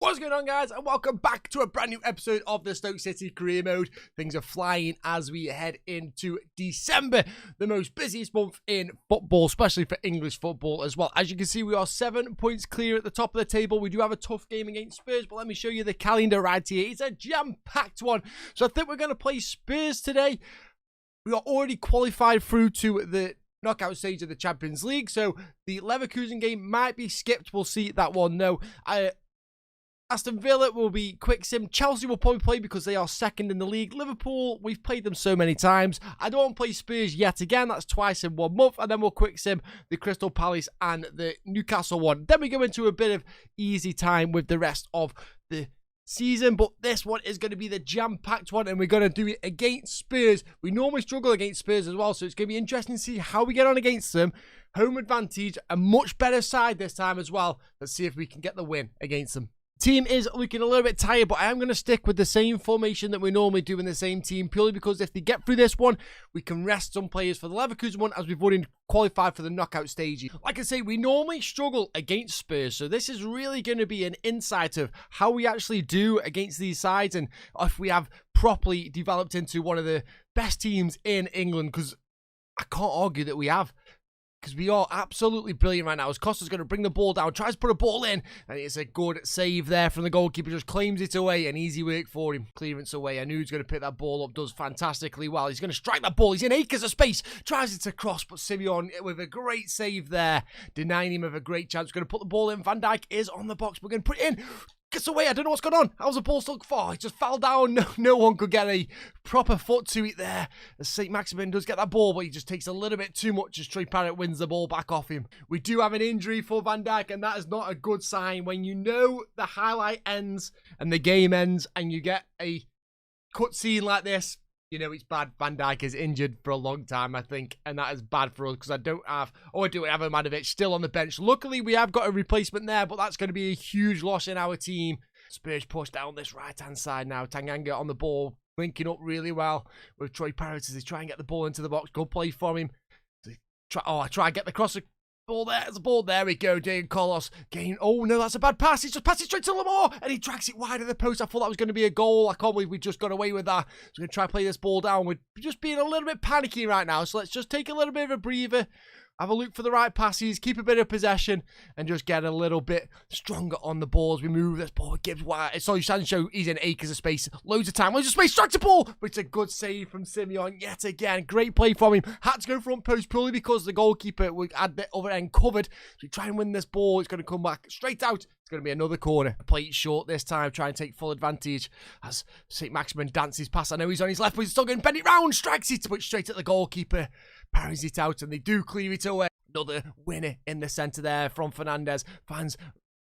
What's going on, guys, and welcome back to a brand new episode of the Stoke City Career Mode. Things are flying as we head into December, the most busiest month in football, especially for English football as well. As you can see, we are 7 points clear at the top of the table. We do have a tough game against Spurs, but let me show you the calendar right here. It's a jam-packed one, so I think we're going to play Spurs today. We are already qualified through to the knockout stage of the Champions League, so the Leverkusen game might be skipped. We'll see that one. No, Aston Villa will be quick sim. Chelsea will probably play because they are second in the league. Liverpool, we've played them so many times. I don't want to play Spurs yet again. That's twice in 1 month. And then we'll quick sim the Crystal Palace and the Newcastle one. Then we go into a bit of easy time with the rest of the season. But this one is going to be the jam-packed one, and we're going to do it against Spurs. We normally struggle against Spurs as well, so it's going to be interesting to see how we get on against them. Home advantage, a much better side this time as well. Let's see if we can get the win against them. Team is looking a little bit tired, but I am going to stick with the same formation that we normally do in the same team, purely because if they get through this one, we can rest some players for the Leverkusen one, as we've already qualified for the knockout stage. Like I say, we normally struggle against Spurs, so this is really going to be an insight of how we actually do against these sides, and if we have properly developed into one of the best teams in England, because I can't argue that we have. Because we are absolutely brilliant right now. As Costa's going to bring the ball down, tries to put a ball in, and it's a good save there from the goalkeeper. Just claims it away, and easy work for him. Clearance away. I knew he was going to pick that ball up. Does fantastically well. He's going to strike that ball. He's in acres of space. Tries it across, but Simeon with a great save there, denying him of a great chance. We're going to put the ball in. Van Dijk is on the box. We're going to put it in. Gets away. I don't know what's going on. How's the ball stuck for? He just fell down. No one could get a proper foot to it there. As St. Maximin does get that ball, but he just takes a little bit too much as Troy Parrott wins the ball back off him. We do have an injury for Van Dijk, and that is not a good sign. When you know the highlight ends and the game ends and you get a cutscene like this, you know it's bad. Van Dijk is injured for a long time, I think, and that is bad for us because I do have Ivanovic still on the bench. Luckily, we have got a replacement there, but that's going to be a huge loss in our team. Spurs push down this right-hand side now. Tanganga on the ball, linking up really well with Troy Parrott as he try and get the ball into the box. Good play from him. I try and get the cross. Ball there, there's a ball, there we go, Diego Carlos getting, oh no, that's a bad pass, he's just passed it straight to Lamar, and he drags it wide of the post. I thought that was going to be a goal. I can't believe we just got away with that. So we're going to try to play this ball down. We're just being a little bit panicky right now, so let's just take a little bit of a breather, have a look for the right passes, keep a bit of possession, and just get a little bit stronger on the ball as we move this ball. Gibbs wide. Sorry, Sancho, he's in acres of space. Loads of time. Loads of space. Strikes the ball. But it's a good save from Simeon yet again. Great play from him. Had to go front post purely because the goalkeeper had the other end covered. So we try and win this ball. It's going to come back straight out. It's going to be another corner. Play it short this time. Try and take full advantage as St. Maximin dances past. I know he's on his left, but he's still going to bend it round. Strikes it, but straight at the goalkeeper. Parries it out, and they do clear it away. Another winner in the centre there from Fernandez. Finds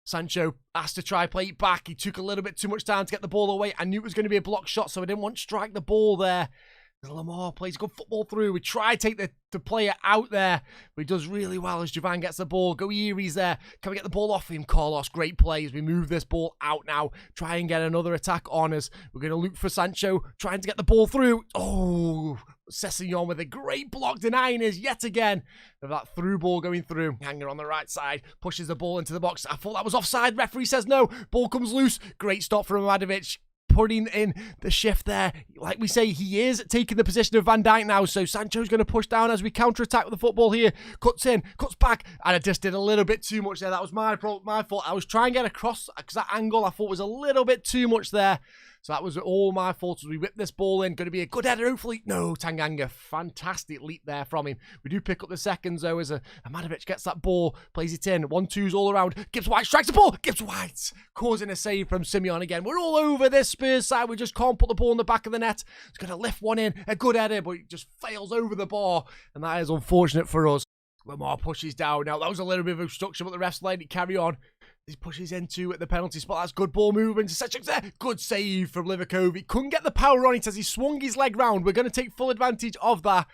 Sancho, has to try play it back. He took a little bit too much time to get the ball away. I knew it was going to be a block shot, so I didn't want to strike the ball there. Lamar plays good football through. We try to take the player out there, but he does really well as Javan gets the ball. Goiri's there. Can we get the ball off him? Carlos, great play as we move this ball out now. Try and get another attack on us. We're going to look for Sancho, trying to get the ball through. Oh, Sessegnon with a great block, denying us yet again of that through ball going through. Hanger on the right side, pushes the ball into the box. I thought that was offside. Referee says no. Ball comes loose. Great stop from Ivanovic. Putting in the shift there. Like we say, he is taking the position of Van Dijk now, so Sancho's going to push down as we counter-attack with the football here. Cuts in, cuts back, and I just did a little bit too much there. That was my fault. I was trying to get across, because that angle I thought was a little bit too much there. So that was all my fault as we whipped this ball in. Going to be a good header, hopefully. No, Tanganga. Fantastic leap there from him. We do pick up the seconds, though, as Ivanovic gets that ball, plays it in. 1-2s all around. Gibbs White strikes the ball. Gibbs White causing a save from Simeon again. We're all over this Spurs side. We just can't put the ball in the back of the net. He's going to lift one in. A good header, but it just fails over the bar. And that is unfortunate for us. Lamar pushes down. Now, that was a little bit of obstruction, but the refs let it carry on. He pushes into at the penalty spot. That's good ball movement. There. Good save from Livakovic. Couldn't get the power on it as he swung his leg round. We're going to take full advantage of that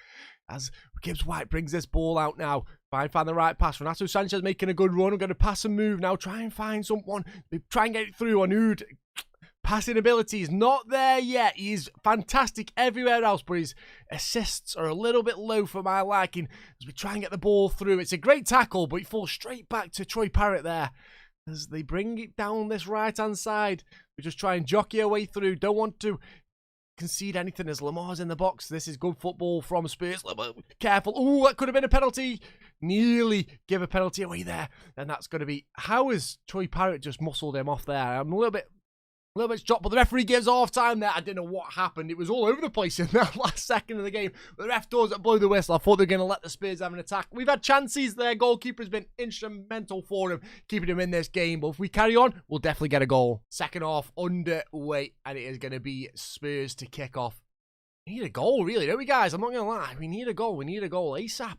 as Gibbs White brings this ball out now. Find the right pass. Renato Sanchez making a good run. We're going to pass and move now. Try and find someone. Try and get it through. Onud. Passing ability is not there yet. He's fantastic everywhere else, but his assists are a little bit low for my liking as we try and get the ball through. It's a great tackle, but he falls straight back to Troy Parrott there. as they bring it down this right-hand side. We just try and jockey our way through. Don't want to concede anything as Lamar's in the box. This is good football from Spurs. Careful. Oh, that could have been a penalty. Nearly give a penalty away there. And that's going to be... How has Troy Parrott just muscled him off there? I'm a little bit shocked, but the referee gives half time there. I didn't know what happened. It was all over the place in that last second of the game. The ref doesn't blow the whistle. I thought they were going to let the Spurs have an attack. We've had chances there. Goalkeeper's been instrumental for him, keeping him in this game. But if we carry on, we'll definitely get a goal. Second half underway, and it is going to be Spurs to kick off. We need a goal, really, don't we, guys? I'm not going to lie. We need a goal. We need a goal ASAP.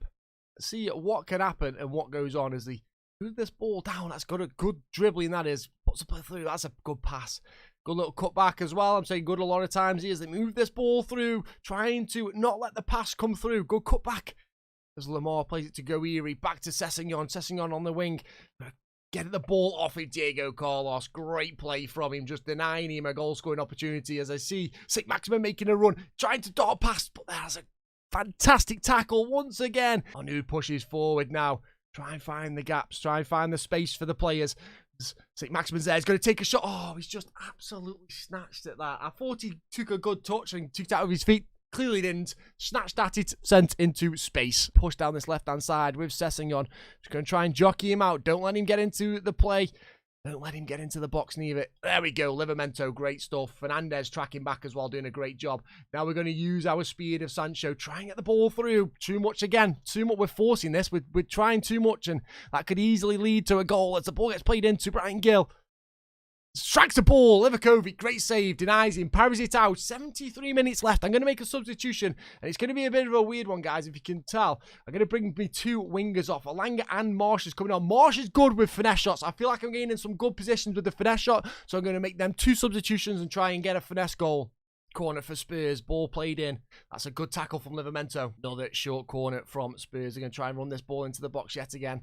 Let's see what can happen and what goes on as they move this ball down. That's got a good dribbling, that is. Puts the play through. That's a good pass. Good little cut back as well. I'm saying good a lot of times here as they move this ball through, trying to not let the pass come through. Good cut back as Lamar plays it to Goiri. Back to Sessegnon. Sessegnon on the wing. Get the ball off it, Diego Carlos. Great play from him, just denying him a goal-scoring opportunity as I see St. Maximin making a run, trying to dart past, but there's a fantastic tackle once again. Anu pushes forward now. Try and find the gaps. Try and find the space for the players. St. Maximin's there. He's going to take a shot. Oh, he's just absolutely snatched at that. I thought he took a good touch and took it out of his feet. Clearly didn't. Snatched at it, sent into space. Push down this left-hand side with Sessegnon. Just going to try and jockey him out. Don't let him get into the play. Don't let him get into the box neither. There we go. Livramento, great stuff. Fernandez tracking back as well, doing a great job. Now we're going to use our speed of Sancho. Try and get the ball through. Too much again. Too much. We're forcing this. We're trying too much, and that could easily lead to a goal as the ball gets played into Brian Gill. Strikes the ball. Livakovic, great save. Denies him. Parries it out. 73 minutes left. I'm going to make a substitution. And it's going to be a bit of a weird one, guys, if you can tell. I'm going to bring me two wingers off. Alanga and Marsh is coming on. Marsh is good with finesse shots. I feel like I'm getting in some good positions with the finesse shot. So I'm going to make them two substitutions and try and get a finesse goal. Corner for Spurs. Ball played in. That's a good tackle from Livramento. Another short corner from Spurs. They're going to try and run this ball into the box yet again.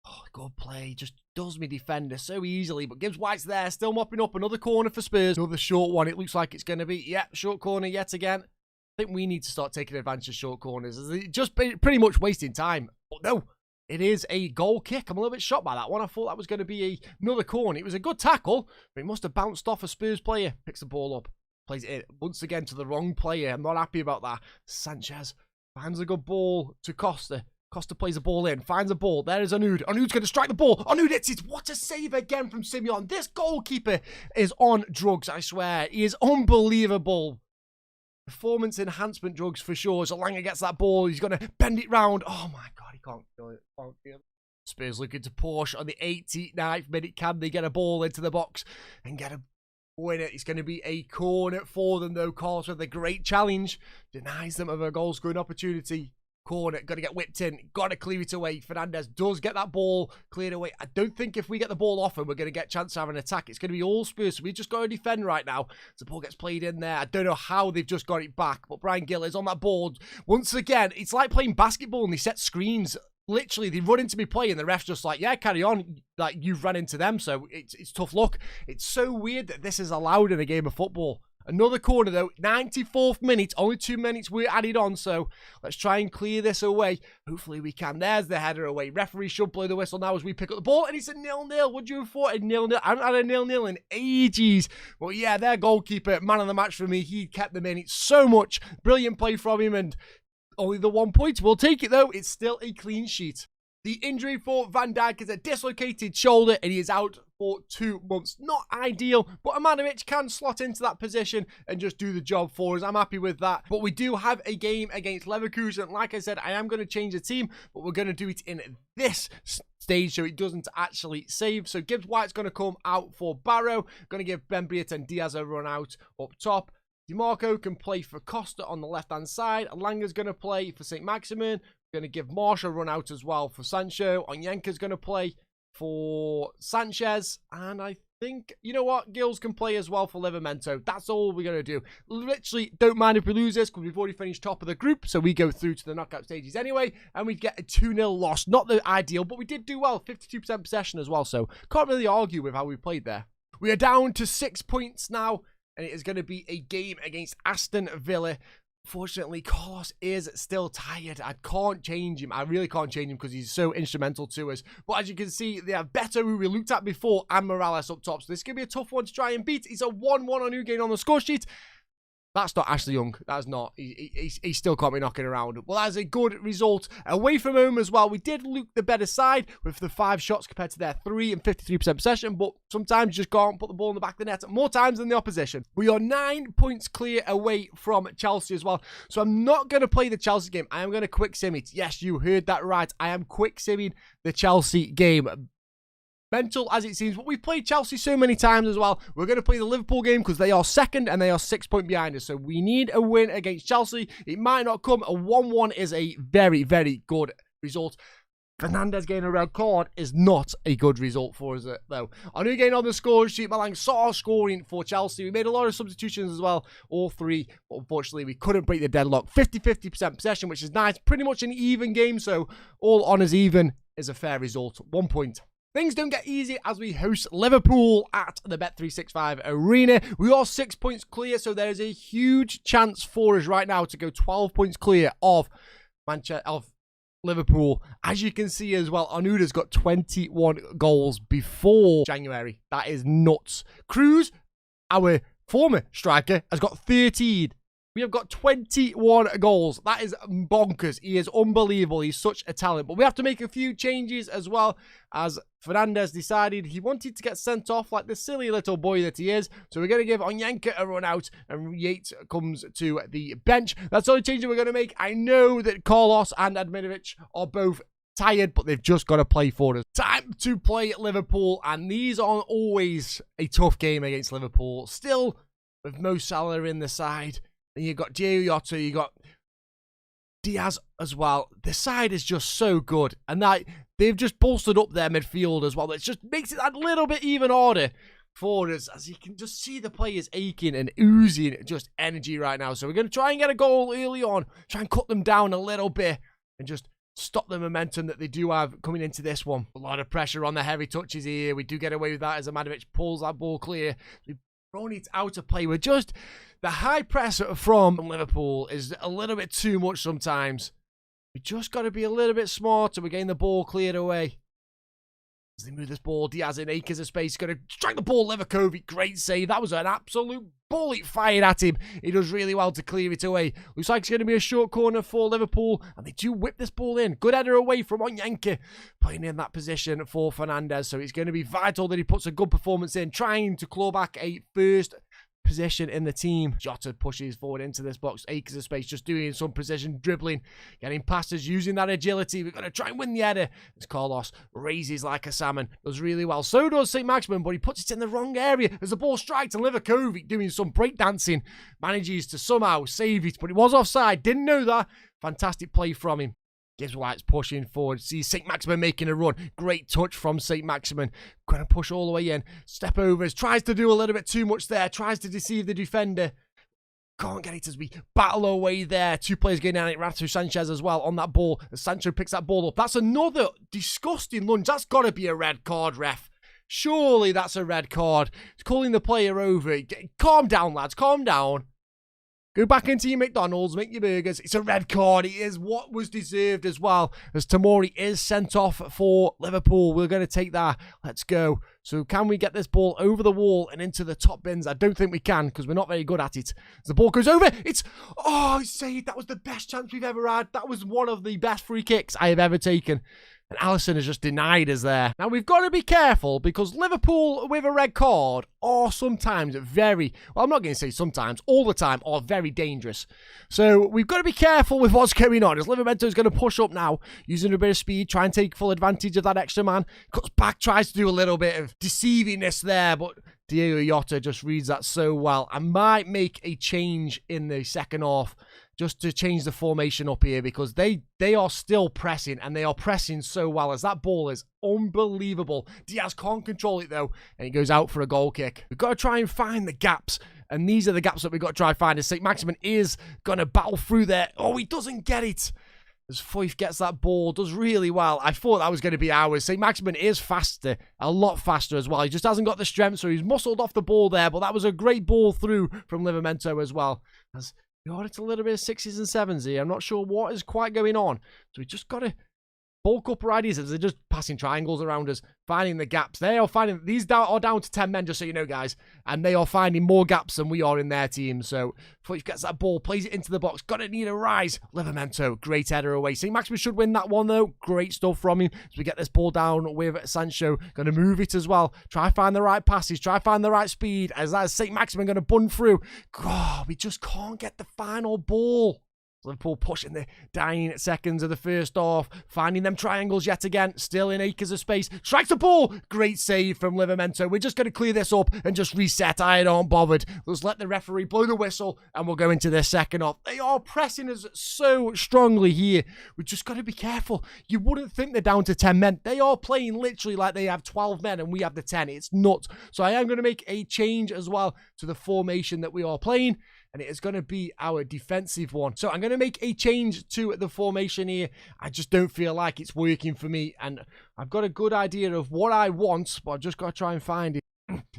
Oh, good play. Just does me defender so easily. But Gibbs White's there. Still mopping up. Another corner for Spurs. Another short one. It looks like it's going to be. Yep, short corner yet again. I think we need to start taking advantage of short corners. It's just pretty much wasting time. But no, it is a goal kick. I'm a little bit shocked by that one. I thought that was going to be another corner. It was a good tackle, but it must have bounced off a Spurs player. Picks the ball up. Plays it in once again to the wrong player. I'm not happy about that. Sanchez finds a good ball to Costa. Costa plays the ball in, finds a ball. There is Anud. Anud's going to strike the ball. Anud hits it. What a save again from Simeon. This goalkeeper is on drugs, I swear. He is unbelievable. Performance enhancement drugs for sure. So Langer gets that ball. He's going to bend it round. Oh my God, he can't feel it. Can't feel it. Spurs looking to push on the 89th minute. Can they get a ball into the box and get a winner? It's going to be a corner for them though. Carlos with a great challenge. Denies them of a goal scoring opportunity. Corner, got to get whipped in, got to clear it away. Fernandez does get that ball cleared away. I don't think if we get the ball off him, we're going to get a chance to have an attack. It's going to be all Spurs, so we just got to defend right now. The ball gets played in there. I don't know how they've just got it back, but Brian Gill is on that board. Once again, it's like playing basketball and they set screens. Literally, they run into me play and the ref's just like, yeah, carry on. Like, you've run into them, so it's tough luck. It's so weird that this is allowed in a game of football. Another corner though, 94th minute, only 2 minutes were added on, so let's try and clear this away. Hopefully we can. There's the header away. Referee should blow the whistle now as we pick up the ball, and it's a 0-0. Would you have thought a 0-0? I haven't had a 0-0 in ages. Well, yeah, their goalkeeper, man of the match for me, he kept them in. It's so much. Brilliant play from him, and only the 1 point. We'll take it though. It's still a clean sheet. The injury for Van Dijk is a dislocated shoulder and he is out for 2 months. Not ideal, but Amanovic can slot into that position and just do the job for us. I'm happy with that. But we do have a game against Leverkusen. Like I said, I am going to change the team, but we're going to do it in this stage so it doesn't actually save. So Gibbs White's going to come out for Barrow. Going to give Ben Briet and Diaz a run out up top. DiMarco can play for Costa on the left-hand side. Langer's going to play for St. Maximin. Going to give Marsh a run out as well for Sancho. Onyenka's going to play for Sanchez. And I think, you know what? Gills can play as well for Livramento. That's all we're going to do. Literally, don't mind if we lose this because we've already finished top of the group. So we go through to the knockout stages anyway. And we get a 2-0 loss. Not the ideal, but we did do well. 52% possession as well. So can't really argue with how we played there. We are down to 6 points now. And it is going to be a game against Aston Villa. Fortunately, Carlos is still tired. I can't change him. I really can't change him because he's so instrumental to us. But as you can see, they have Beto, who we looked at before, and Morales up top. So this could be a tough one to try and beat. It's a 1-1 on Ugain on the score sheet. That's not Ashley Young. That's not. He still can't be knocking around. Well, that's a good result. Away from home as well, we did look the better side with the 5 shots compared to their 3 and 53% possession, but sometimes you just can't put the ball in the back of the net more times than the opposition. We are 9 points clear away from Chelsea as well, so I'm not going to play the Chelsea game. I am going to quick sim it. Yes, you heard that right. I am quick simming the Chelsea game. Mental as it seems, but we've played Chelsea so many times as well. We're going to play the Liverpool game because they are second and they are 6 points behind us. So we need a win against Chelsea. It might not come. A 1-1 is a very, very good result. Fernandez getting a red card is not a good result for us, though. On Ugain on the score sheet, Malang saw scoring for Chelsea. We made a lot of substitutions as well, all 3. But unfortunately, we couldn't break the deadlock. 50-50% possession, which is nice. Pretty much an even game, so all honours even is a fair result. 1 point. Things don't get easy as we host Liverpool at the Bet365 Arena. We are 6 points clear, so there is a huge chance for us right now to go 12 points clear of Liverpool. As you can see as well, Onuda's got 21 goals before January. That is nuts. Cruz, our former striker, has got 13. We have got 21 goals. That is bonkers. He is unbelievable. He's such a talent. But we have to make a few changes as well, as Fernandez decided he wanted to get sent off like the silly little boy that he is. So we're going to give Onyanka a run out, and Yates comes to the bench. That's the only change that we're going to make. I know that Carlos and Adminovic are both tired, but they've just got to play for us. Time to play Liverpool, and these aren't always a tough game against Liverpool. Still, with Mo Salah in the side, and you've got Diego Jota, you've got Diaz as well. The side is just so good. And that they've just bolstered up their midfield as well. It just makes it a little bit even harder for us, as you can just see the players aching and oozing just energy right now. So we're going to try and get a goal early on. Try and cut them down a little bit and just stop the momentum that they do have coming into this one. A lot of pressure on the heavy touches here. We do get away with that as Amanovic pulls that ball clear. We've thrown it out of play. We're just... The high press from Liverpool is a little bit too much sometimes. We just got to be a little bit smarter. We're getting the ball cleared away. As they move this ball, Diaz in acres of space. Going to strike the ball, Livakovic. Great save. That was an absolute bullet fired at him. He does really well to clear it away. Looks like it's going to be a short corner for Liverpool. And they do whip this ball in. Good header away from Onyanka. Playing in that position for Fernandez. So it's going to be vital that he puts a good performance in. Trying to claw back a first position in the team. Jota pushes forward into this box. Acres of space, just doing some precision dribbling, getting passes, using that agility. We've got to try and win the header. As Carlos raises like a salmon. Does really well. So does St. Maximin, but he puts it in the wrong area as the ball strikes, and Livakovic doing some breakdancing manages to somehow save it, but it was offside. Didn't know that. Fantastic play from him. Gibbs White's pushing forward. See St. Maximin making a run. Great touch from St. Maximin. Going to push all the way in. Step overs. Tries to do a little bit too much there. Tries to deceive the defender. Can't get it as we battle our way there. 2 players getting at it. Rato Sanchez as well on that ball. As Sancho picks that ball up. That's another disgusting lunge. That's got to be a red card, ref. Surely that's a red card. It's calling the player over. Calm down, lads. Calm down. Go back into your McDonald's, make your burgers. It's a red card. It is what was deserved as well, as Tomori is sent off for Liverpool. We're going to take that. Let's go. So can we get this ball over the wall and into the top bins? I don't think we can, because we're not very good at it. As the ball goes over, it's... Oh, I say that was the best chance we've ever had. That was one of the best free kicks I have ever taken. And Alisson has just denied us there. Now, we've got to be careful, because Liverpool with a red card are sometimes very... Well, I'm not going to say sometimes. All the time are very dangerous. So we've got to be careful with what's going on. As Livramento is going to push up now, using a bit of speed, try and take full advantage of that extra man. Cuts back, tries to do a little bit of deceivingness there, but Diego Jota just reads that so well. I might make a change in the second half just to change the formation up here, because they are still pressing, and they are pressing so well, as that ball is unbelievable. Diaz can't control it though, and he goes out for a goal kick. We've got to try and find the gaps, and these are the gaps that we've got to try and find. As St. Maximin is going to battle through there. Oh, he doesn't get it. As Foyth gets that ball, does really well. I thought that was going to be ours. St. Maximin is faster, a lot faster as well. He just hasn't got the strength, so he's muscled off the ball there, but that was a great ball through from Livramento as well. As It's a little bit of 6s and 7s here. I'm not sure what is quite going on. So we just got to bulk up our ideas as they're just passing triangles around us, finding the gaps. They are finding, these are down to 10 men, just so you know, guys, and they are finding more gaps than we are in their team. So Fletch gets that ball, plays it into the box, gonna need a rise. Livramento, great header away. St. Maximin should win that one, though. Great stuff from him. So we get this ball down with Sancho, gonna move it as well. Try find the right passes, try find the right speed, as that's St. Maximin gonna bun through. God, we just can't get the final ball. Liverpool pushing the dying seconds of the first half, finding them triangles yet again, still in acres of space, strikes the ball, great save from Livramento. We're just going to clear this up and just reset. I don't bothered. Let's let the referee blow the whistle and we'll go into the second half. They are pressing us so strongly here. We've just got to be careful. You wouldn't think they're down to 10 men. They are playing literally like they have 12 men and we have the 10. It's nuts. So I am going to make a change as well to the formation that we are playing, and it is going to be our defensive one. So I'm going to make a change to the formation here. I just don't feel like it's working for me, and I've got a good idea of what I want, but I've just got to try and find it.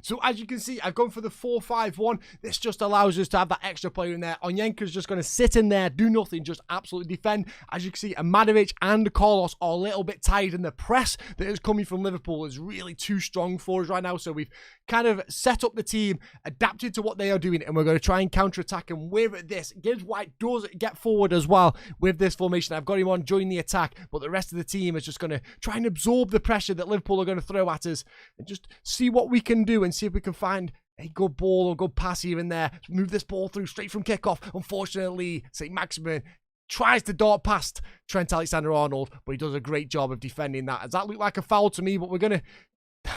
So as you can see, I've gone for the 4-5-1. This just allows us to have that extra player in there. Onyenka's just going to sit in there, do nothing, just absolutely defend. As you can see, Amadovic and Carlos are a little bit tired, and the press that is coming from Liverpool is really too strong for us right now. So we've kind of set up the team, adapted to what they are doing, and we're going to try and counter-attack. And with this, Gibbs White does get forward as well with this formation. I've got him on join the attack, but the rest of the team is just going to try and absorb the pressure that Liverpool are going to throw at us and just see what we can do and see if we can find a good ball or good pass here and there. Move this ball through straight from kickoff. Unfortunately, St. Maximin tries to dart past Trent Alexander-Arnold, but he does a great job of defending that. Does that look like a foul to me? But we're going to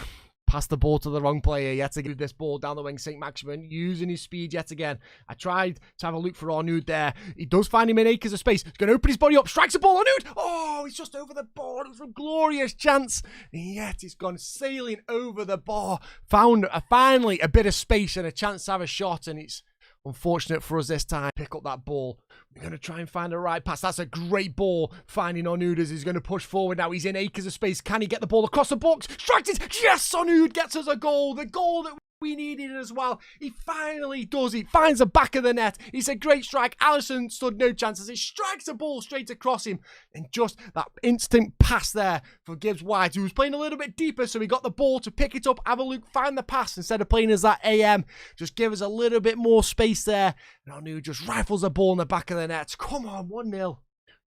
pass the ball to the wrong player yet again. This ball down the wing, St. Maximin using his speed yet again. I tried to have a look for Arnaud there. He does find him in acres of space. He's going to open his body up, strikes the ball. Arnaud! Oh, he's just over the bar. It was a glorious chance. And yet he's gone sailing over the bar. Found finally a bit of space and a chance to have a shot, and it's unfortunate for us this time. Pick up that ball. We're going to try and find the right pass. That's a great ball. Finding Arnaud as he's going to push forward now. He's in acres of space. Can he get the ball across the box? Strikes it. Yes, Arnaud gets us a goal. The goal that we needed as well. He finally does. He finds the back of the net. It's a great strike. Alisson stood no chances. He strikes the ball straight across him. And just that instant pass there for Gibbs White, who was playing a little bit deeper, so he got the ball to pick it up, have a look, find the pass instead of playing as that AM. Just give us a little bit more space there. And Arnaud just rifles the ball in the back of the net. Come on, 1-0.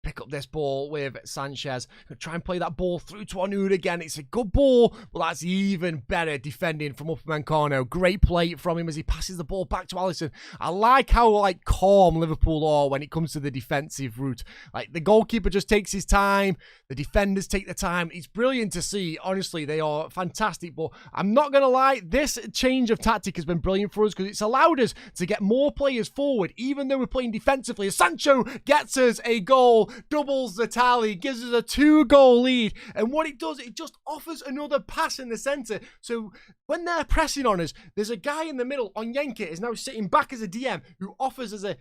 Pick up this ball with Sanchez. Try and play that ball through to Arnaud again. It's a good ball, but that's even better defending from Upamecano. Great play from him as he passes the ball back to Alisson. I like how calm Liverpool are when it comes to the defensive route. The goalkeeper just takes his time. The defenders take the time. It's brilliant to see. Honestly, they are fantastic. But I'm not going to lie, this change of tactic has been brilliant for us because it's allowed us to get more players forward, even though we're playing defensively. Sancho gets us a goal. Doubles the tally, gives us a 2-goal lead, and what it does, it just offers another pass in the centre. So when they're pressing on us, there's a guy in the middle. Onyenka is now sitting back as a DM who offers us a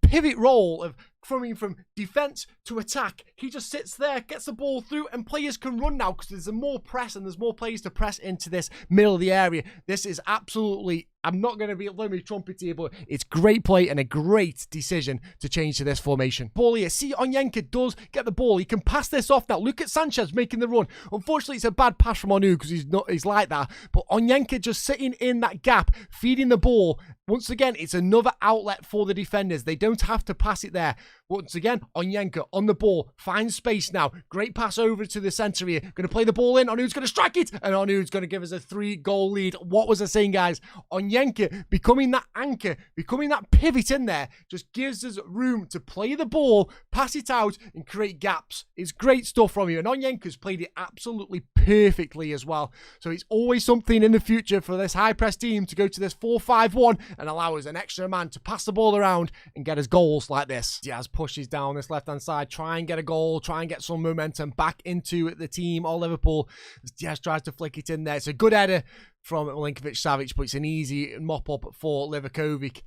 pivot role of coming from defence to attack. He just sits there, gets the ball through, and players can run now because there's more press and there's more players to press into this middle of the area. This is absolutely, I'm not going to be blowing my trumpet here, but it's great play and a great decision to change to this formation. Ball here. See, Onyenka does get the ball. He can pass this off now. Look at Sanchez making the run. Unfortunately, it's a bad pass from Arnaud because he's like that. But Onyenka just sitting in that gap, feeding the ball. Once again, it's another outlet for the defenders. They don't have to pass it there. Once again, Onyenka on the ball, finds space now. Great pass over to the centre here. Going to play the ball in. Arnaud's going to strike it. And Arnaud's going to give us a 3-goal lead. What was I saying, guys? Onyenka becoming that anchor, becoming that pivot in there, just gives us room to play the ball, pass it out, and create gaps. It's great stuff from you. And Onyenka's played it absolutely perfectly as well. So it's always something in the future for this high-press team to go to this 4-5-1 and allow us an extra man to pass the ball around and get us goals like this. Diaz pushes down this left-hand side, try and get a goal, try and get some momentum back into the team or Liverpool. Diaz tries to flick it in there. It's a good header from Milinkovic-Savic, but it's an easy mop-up for Livakovic.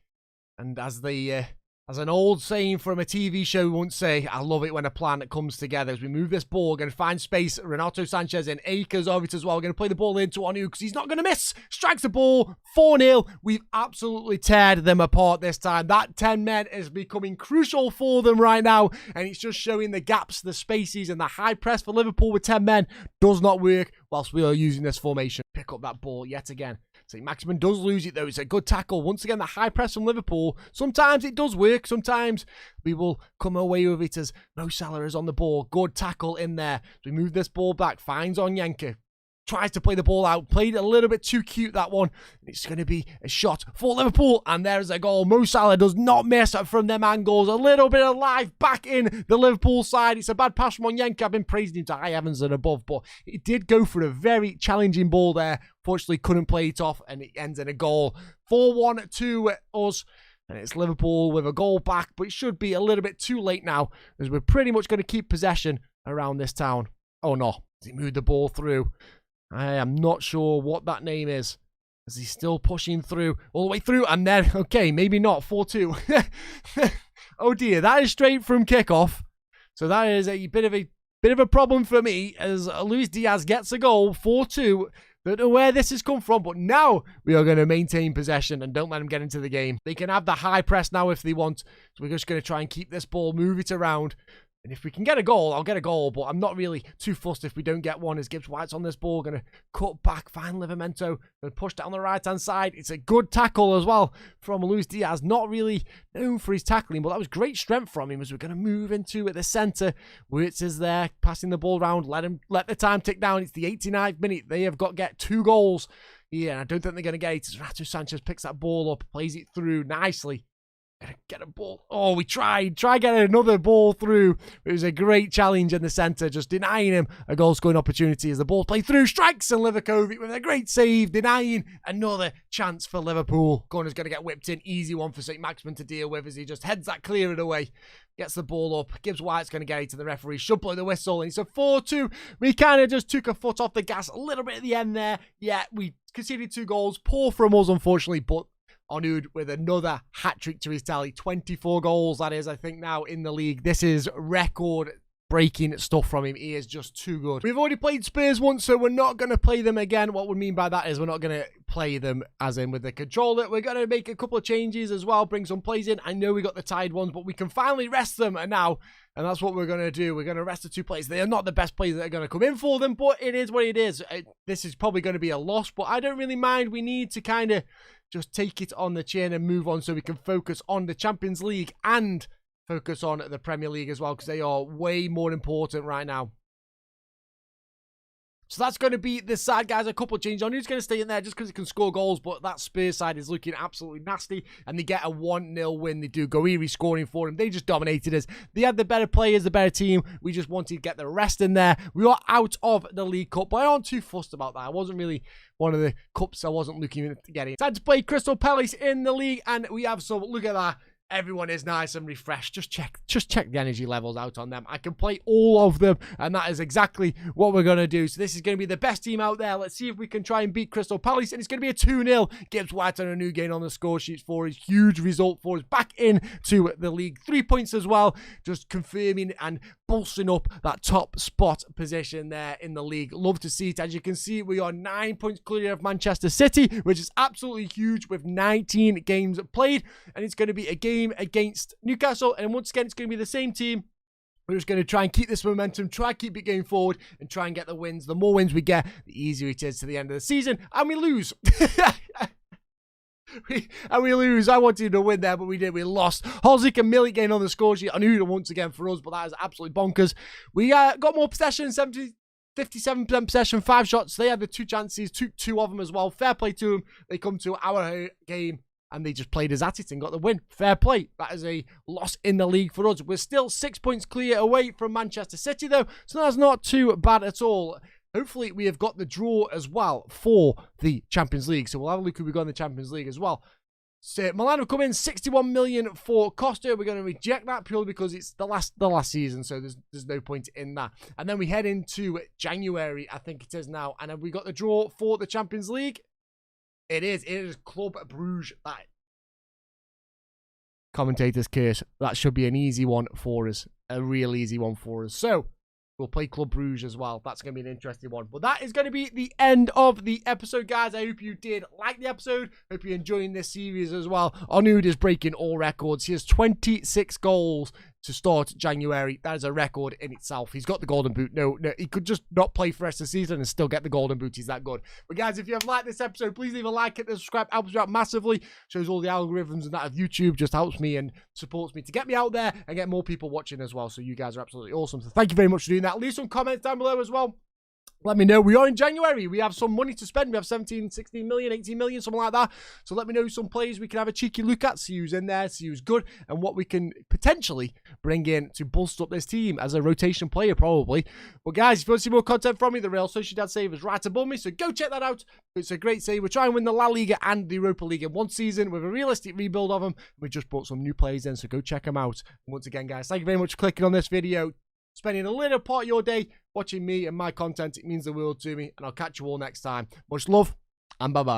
And as the As an old saying from a TV show once say, I love it when a plan comes together. As we move this ball, we're going to find space. Renato Sanchez and Akers over it as well. We're going to play the ball into Onu because he's not going to miss. Strikes the ball, 4-0. We've absolutely teared them apart this time. That 10 men is becoming crucial for them right now. And it's just showing the gaps, the spaces, and the high press for Liverpool with 10 men does not work whilst we are using this formation. Pick up that ball yet again. St. Maximin does lose it though. It's a good tackle. Once again, the high press from Liverpool. Sometimes it does work. Sometimes we will come away with it as Mo Salah is on the ball. Good tackle in there. We move this ball back. Finds Onyenka. Tries to play the ball out. Played a little bit too cute, that one. It's going to be a shot for Liverpool. And there's a goal. Mo Salah does not miss from them angles. A little bit of life back in the Liverpool side. It's a bad pass from Onyenka. I've been praising him to high heavens and above, but it did go for a very challenging ball there. Fortunately, couldn't play it off, and it ends in a goal. 4-1 to us. And it's Liverpool with a goal back, but it should be a little bit too late now, as we're pretty much going to keep possession around this town. Oh no, he moved the ball through. I am not sure what that name is, as he's still pushing through, all the way through, and then, okay, maybe not, 4-2. Oh dear, that is straight from kickoff. So that is a bit of a problem for me, as Luis Diaz gets a goal, 4-2. Don't know where this has come from, but now we are going to maintain possession and don't let them get into the game. They can have the high press now if they want, so we're just going to try and keep this ball, move it around. And if we can get a goal, I'll get a goal, but I'm not really too fussed if we don't get one, as Gibbs White's on this ball, going to cut back, find Livramento, going to push down the right-hand side. It's a good tackle as well from Luis Diaz, not really known for his tackling, but that was great strength from him as we're going to move into the centre. Wirtz is there, passing the ball around, let the time tick down. It's the 89th minute. They have got to get 2 goals here, and I don't think they're going to get it. As Renato Sanchez picks that ball up, plays it through nicely. Gonna get a ball. Oh, we tried getting another ball through. It was a great challenge in the centre, just denying him a goal-scoring opportunity as the ball played through. Strikes and Livakovic with a great save, denying another chance for Liverpool. Corner's going to get whipped in. Easy one for St. Maximin to deal with as he just heads that cleared away. Gets the ball up. Gibbs White's going to get it to the referee. Should blow the whistle. And it's a 4-2. We kind of just took a foot off the gas a little bit at the end there. Yeah, we conceded 2 goals. Poor from us, unfortunately, but Onud with another hat-trick to his tally. 24 goals, that is, I think, now in the league. This is record-breaking stuff from him. He is just too good. We've already played Spurs once, so we're not going to play them again. What we mean by that is we're not going to play them as in with the controller. We're going to make a couple of changes as well, bring some plays in. I know we got the tied ones, but we can finally rest them now. And that's what we're going to do. We're going to rest the 2 players. They are not the best players that are going to come in for them, but it is what it is. This is probably going to be a loss, but I don't really mind. We need to kind of just take it on the chin and move on so we can focus on the Champions League and focus on the Premier League as well, because they are way more important right now. So that's going to be this side, guys. A couple of changes. Onu's going to stay in there just because he can score goals, but that Spurs side is looking absolutely nasty, and they get a 1-0 win. They do. Goiri scoring for them. They just dominated us. They had the better players, the better team. We just wanted to get the rest in there. We are out of the League Cup, but I aren't too fussed about that. I wasn't really one of the cups I wasn't looking at getting. Time to play Crystal Palace in the league, and we have some. Look at that. Everyone is nice and refreshed. Just check the energy levels out on them. I can play all of them, and that is exactly what we're going to do. So this is going to be the best team out there. Let's see if we can try and beat Crystal Palace, and it's going to be a 2-0. Gibbs White on a new gain on the score sheets for his huge result for us back into the league. 3 points as well, just confirming and bolstering up that top spot position there in the league. Love to see it. As you can see, we are 9 points clear of Manchester City, which is absolutely huge with 19 games played, and it's going to be a game against Newcastle, and once again it's going to be the same team. We're just going to try and keep this momentum, try and keep it going forward, and try and get the wins. The more wins we get, the easier it is to the end of the season, and we lose. we lose. I wanted to win there, but we did. We lost. Holzik and Milik getting on the score sheet. I knew it once again for us, but that is absolutely bonkers. We got more possession, 57% possession, 5 shots. They had the 2 chances, took 2 of them as well. Fair play to them. They come to our game, and they just played us at it and got the win. Fair play. That is a loss in the league for us. We're still 6 points clear away from Manchester City, though, so that's not too bad at all. Hopefully, we have got the draw as well for the Champions League. So we'll have a look who we got in the Champions League as well. So Milan have come in 61 million for Costa. We're going to reject that purely because it's the last season, so there's no point in that. And then we head into January, I think it is now, and have we got the draw for the Champions League? It is Club Brugge. commentator's curse. That should be an easy one for us. A real easy one for us. So, we'll play Club Brugge as well. That's going to be an interesting one. But that is going to be the end of the episode, guys. I hope you did like the episode. Hope you're enjoying this series as well. Onud is breaking all records. He has 26 goals to start January. That is a record in itself. He's got the golden boot. No, he could just not play for the rest of the season and still get the golden boot. He's that good. But guys, if you have liked this episode, please leave a like, hit the subscribe. Helps me out massively. Shows all the algorithms and that of YouTube. Just helps me and supports me to get me out there and get more people watching as well. So you guys are absolutely awesome. So thank you very much for doing that. Leave some comments down below as well. Let me know. We are in January. We have some money to spend. We have 17, 16 million, 18 million, something like that. So let me know some players we can have a cheeky look at, see who's in there, see who's good, and what we can potentially bring in to bolster up this team as a rotation player, probably. But guys, if you want to see more content from me, the Real Sociedad save is right above me, so go check that out. It's a great save. We're trying to win the La Liga and the Europa League in one season with a realistic rebuild of them. We just brought some new players in, so go check them out. And once again, guys, thank you very much for clicking on this video. Spending a little part of your day watching me and my content. It means the world to me. And I'll catch you all next time. Much love and bye-bye.